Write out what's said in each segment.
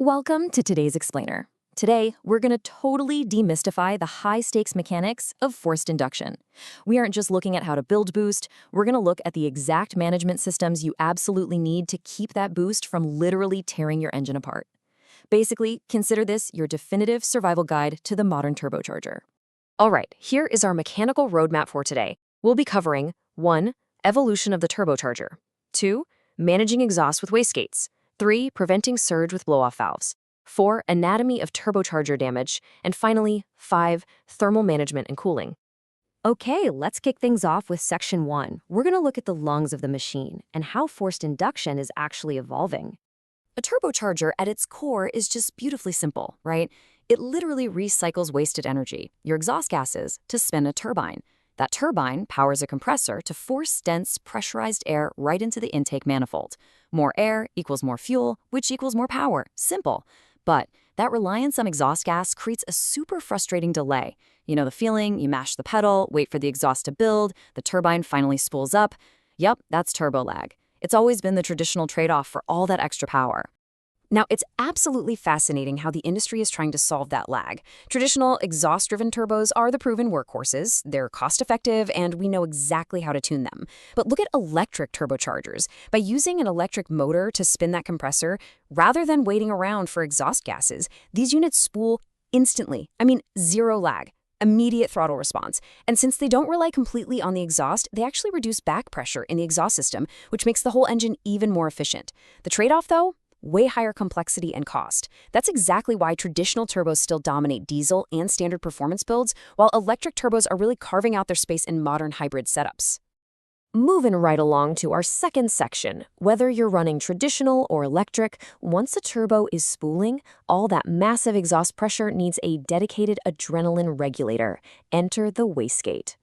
Welcome to today's explainer. Today, we're going to totally demystify the high-stakes mechanics of forced induction. We aren't just looking at how to build boost, we're going to look at the exact management systems you absolutely need to keep that boost from literally tearing your engine apart. Basically, consider this your definitive survival guide to the modern turbocharger. All right, here is our mechanical roadmap for today. We'll be covering 1. Evolution of the turbocharger. 2. Managing exhaust with wastegates. 3. Preventing surge with blow-off valves. 4. Anatomy of turbocharger damage. And finally, 5. Thermal management and cooling. Okay, let's kick things off with Section 1. We're going to look at the lungs of the machine and how forced induction is actually evolving. A turbocharger at its core is just beautifully simple, right? It literally recycles wasted energy, your exhaust gases, to spin a turbine. That turbine powers a compressor to force dense, pressurized air right into the intake manifold. More air equals more fuel, which equals more power. Simple. But that reliance on exhaust gas creates a super frustrating delay. You know the feeling, you mash the pedal, wait for the exhaust to build, the turbine finally spools up. Yep, that's turbo lag. It's always been the traditional trade-off for all that extra power. Now, it's absolutely fascinating how the industry is trying to solve that lag. Traditional exhaust-driven turbos are the proven workhorses. They're cost-effective, and we know exactly how to tune them. But look at electric turbochargers. By using an electric motor to spin that compressor, rather than waiting around for exhaust gases, these units spool instantly. I mean, zero lag. Immediate throttle response. And since they don't rely completely on the exhaust, they actually reduce back pressure in the exhaust system, which makes the whole engine even more efficient. The trade-off, though? Way higher complexity and cost. That's exactly why traditional turbos still dominate diesel and standard performance builds, while electric turbos are really carving out their space in modern hybrid setups. Moving right along to our second section, whether you're running traditional or electric, once a turbo is spooling, all that massive exhaust pressure needs a dedicated adrenaline regulator. Enter the wastegate.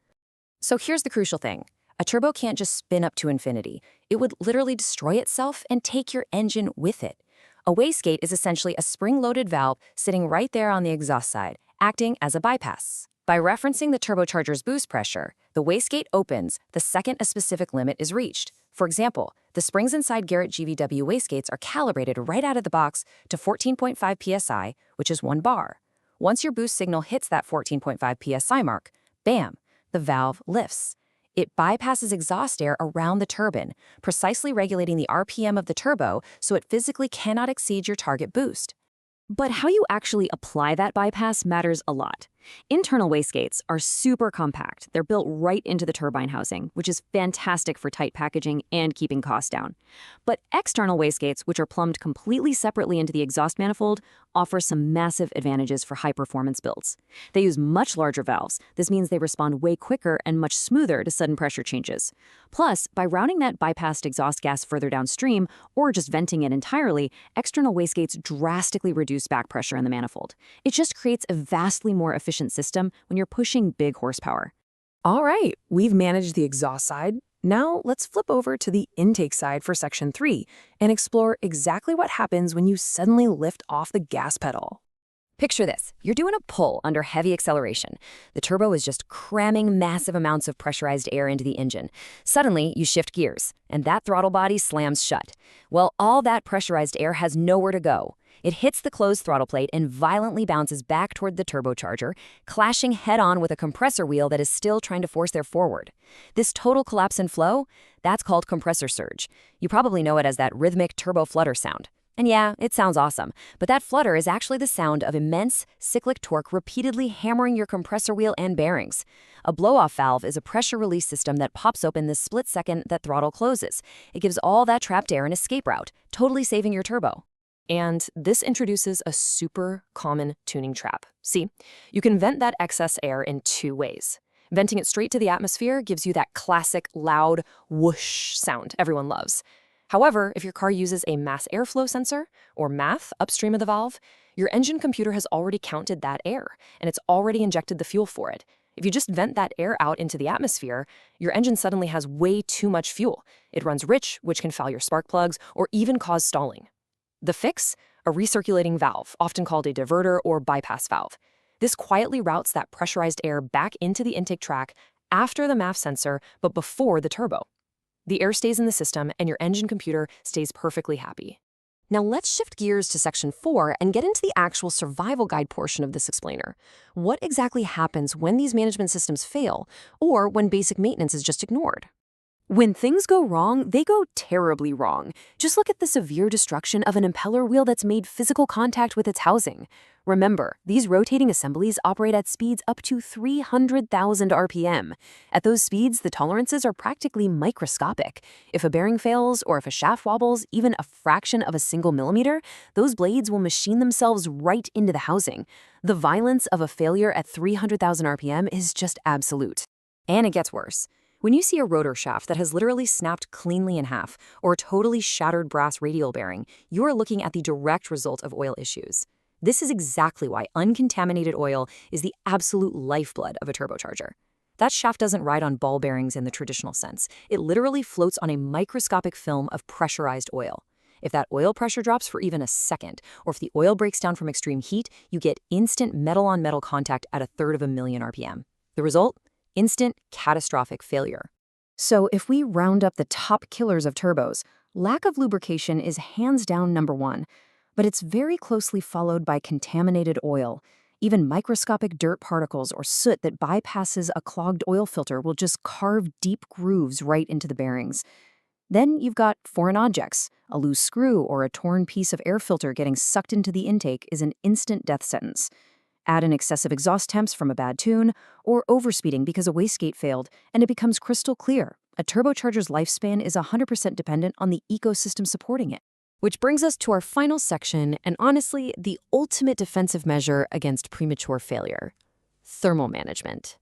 So here's the crucial thing. A turbo can't just spin up to infinity. It would literally destroy itself and take your engine with it. A wastegate is essentially a spring-loaded valve sitting right there on the exhaust side, acting as a bypass. By referencing the turbocharger's boost pressure, the wastegate opens the second a specific limit is reached. For example, the springs inside Garrett GVW wastegates are calibrated right out of the box to 14.5 psi, which is 1 bar. Once your boost signal hits that 14.5 psi mark, bam, the valve lifts. It bypasses exhaust air around the turbine, precisely regulating the RPM of the turbo so it physically cannot exceed your target boost. But how you actually apply that bypass matters a lot. Internal wastegates are super compact. They're built right into the turbine housing, which is fantastic for tight packaging and keeping costs down. But external wastegates, which are plumbed completely separately into the exhaust manifold, offer some massive advantages for high-performance builds. They use much larger valves. This means they respond way quicker and much smoother to sudden pressure changes. Plus, by routing that bypassed exhaust gas further downstream, or just venting it entirely, external wastegates drastically reduce back pressure in the manifold. It just creates a vastly more efficient system when you're pushing big horsepower. All right, we've managed the exhaust side. Now let's flip over to the intake side for Section 3 and explore exactly what happens when you suddenly lift off the gas pedal. Picture this. You're doing a pull under heavy acceleration. The turbo is just cramming massive amounts of pressurized air into the engine. Suddenly, you shift gears, and that throttle body slams shut. Well, all that pressurized air has nowhere to go. It hits the closed throttle plate and violently bounces back toward the turbocharger, clashing head-on with a compressor wheel that is still trying to force their forward. This total collapse in flow, that's called compressor surge. You probably know it as that rhythmic turbo flutter sound. And yeah, it sounds awesome, but that flutter is actually the sound of immense cyclic torque repeatedly hammering your compressor wheel and bearings. A blow-off valve is a pressure release system that pops open the split second that throttle closes. It gives all that trapped air an escape route, totally saving your turbo. And this introduces a super common tuning trap. See, you can vent that excess air in 2 ways. Venting it straight to the atmosphere gives you that classic loud whoosh sound everyone loves. However, if your car uses a mass airflow sensor, or MAF, upstream of the valve, your engine computer has already counted that air, and it's already injected the fuel for it. If you just vent that air out into the atmosphere, your engine suddenly has way too much fuel. It runs rich, which can foul your spark plugs, or even cause stalling. The fix? A recirculating valve, often called a diverter or bypass valve. This quietly routes that pressurized air back into the intake track after the MAF sensor, but before the turbo. The air stays in the system, and your engine computer stays perfectly happy. Now let's shift gears to section 4 and get into the actual survival guide portion of this explainer. What exactly happens when these management systems fail, or when basic maintenance is just ignored? When things go wrong, they go terribly wrong. Just look at the severe destruction of an impeller wheel that's made physical contact with its housing. Remember, these rotating assemblies operate at speeds up to 300,000 RPM. At those speeds, the tolerances are practically microscopic. If a bearing fails or if a shaft wobbles even a fraction of a single millimeter, those blades will machine themselves right into the housing. The violence of a failure at 300,000 RPM is just absolute. And it gets worse. When you see a rotor shaft that has literally snapped cleanly in half, or a totally shattered brass radial bearing, you're looking at the direct result of oil issues. This is exactly why uncontaminated oil is the absolute lifeblood of a turbocharger. That shaft doesn't ride on ball bearings in the traditional sense. It literally floats on a microscopic film of pressurized oil. If that oil pressure drops for even a second, or if the oil breaks down from extreme heat, you get instant metal-on-metal contact at 1/3 of a million RPM. The result? Instant, catastrophic failure. So if we round up the top killers of turbos, lack of lubrication is hands down number one, but it's very closely followed by contaminated oil. Even microscopic dirt particles or soot that bypasses a clogged oil filter will just carve deep grooves right into the bearings. Then you've got foreign objects. A loose screw or a torn piece of air filter getting sucked into the intake is an instant death sentence. Add in excessive exhaust temps from a bad tune, or overspeeding because a wastegate failed, and it becomes crystal clear. A turbocharger's lifespan is 100% dependent on the ecosystem supporting it. Which brings us to our final section, and honestly, the ultimate defensive measure against premature failure: thermal management.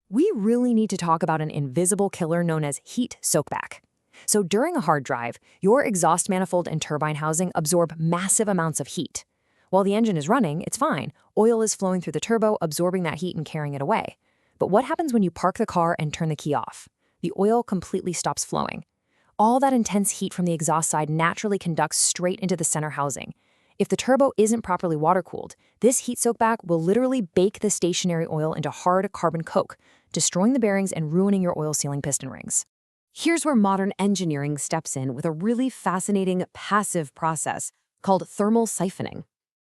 We really need to talk about an invisible killer known as heat soakback. So during a hard drive, your exhaust manifold and turbine housing absorb massive amounts of heat. While the engine is running, it's fine. Oil is flowing through the turbo, absorbing that heat and carrying it away. But what happens when you park the car and turn the key off? The oil completely stops flowing. All that intense heat from the exhaust side naturally conducts straight into the center housing. If the turbo isn't properly water-cooled, this heat soakback will literally bake the stationary oil into hard carbon coke, destroying the bearings and ruining your oil sealing piston rings. Here's where modern engineering steps in with a really fascinating passive process called thermal siphoning.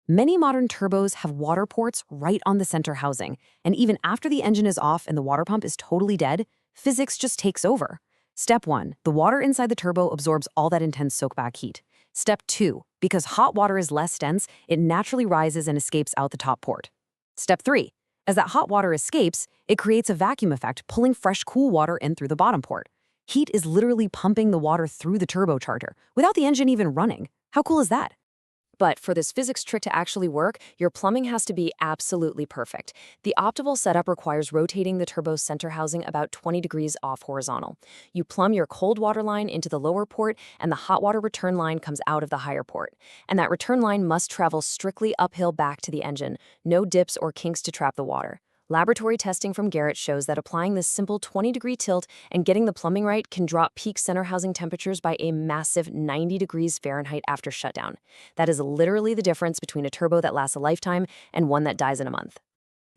Many modern turbos have water ports right on the center housing, and even after the engine is off and the water pump is totally dead, physics just takes over. Step 1, the water inside the turbo absorbs all that intense soakback heat. Step 2, because hot water is less dense, it naturally rises and escapes out the top port. Step 3, as that hot water escapes, it creates a vacuum effect, pulling fresh, cool water in through the bottom port. Heat is literally pumping the water through the turbocharger, without the engine even running. How cool is that? But for this physics trick to actually work, your plumbing has to be absolutely perfect. The optimal setup requires rotating the turbo's center housing about 20 degrees off horizontal. You plumb your cold water line into the lower port, and the hot water return line comes out of the higher port. And that return line must travel strictly uphill back to the engine. No dips or kinks to trap the water. Laboratory testing from Garrett shows that applying this simple 20-degree tilt and getting the plumbing right can drop peak center housing temperatures by a massive 90 degrees Fahrenheit after shutdown. That is literally the difference between a turbo that lasts a lifetime and one that dies in a month.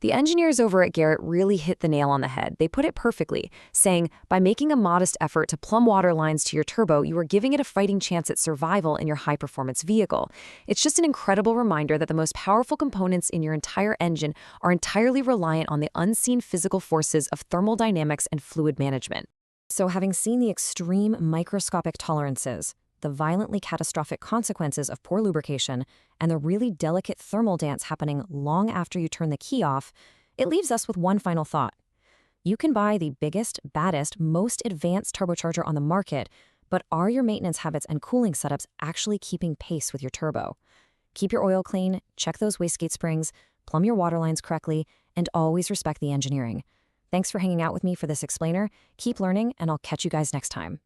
The engineers over at Garrett really hit the nail on the head. They put it perfectly, saying, by making a modest effort to plumb water lines to your turbo, you are giving it a fighting chance at survival in your high-performance vehicle. It's just an incredible reminder that the most powerful components in your entire engine are entirely reliant on the unseen physical forces of thermal dynamics and fluid management. So having seen the extreme microscopic tolerances, the violently catastrophic consequences of poor lubrication, and the really delicate thermal dance happening long after you turn the key off, it leaves us with one final thought. You can buy the biggest, baddest, most advanced turbocharger on the market, but are your maintenance habits and cooling setups actually keeping pace with your turbo? Keep your oil clean, check those wastegate springs, plumb your water lines correctly, and always respect the engineering. Thanks for hanging out with me for this explainer. Keep learning, and I'll catch you guys next time.